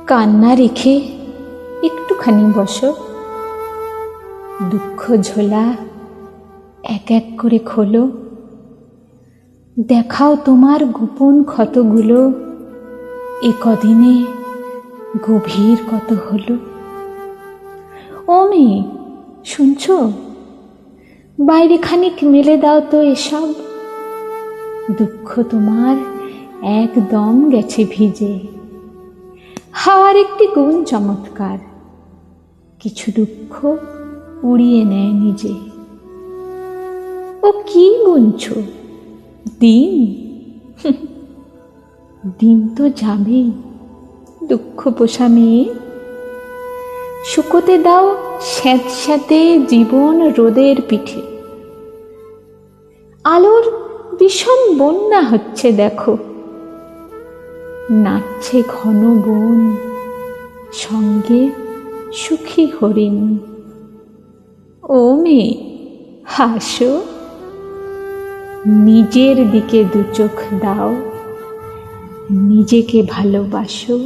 কান্না রেখে একটুখানি বসো। দুঃখ ঝোলা এক এক করে খোলো। দেখাও তোমার গোপন ক্ষতগুলো, এ কদিনে গভীর কত হলো। ও মেয়ে, শুনছো? বাইরে খানিক মেলে দাও তো এসব। দুঃখ তোমার একদম গেছে ভিজে। হাওয়ার একটি গুণ চমৎকার, কিছু দুঃখ উড়িয়ে নেয় নিজে। ও কি গুনছো? দিন? দিন তো যাবেই, দুঃখ পোষা মেয়ে। শুকোতে দাও স্যাঁতস্যাঁতে জীবন রোদের পিঠে। আলোর বিষম বন্যা হচ্ছে দেখো, নাচছে ঘন বন, সঙ্গে সুখী হরিণ। ও মেয়ে, হাসো, নিজের দিকে দু চোখ দাও, নিজেকে ভালোবাসো।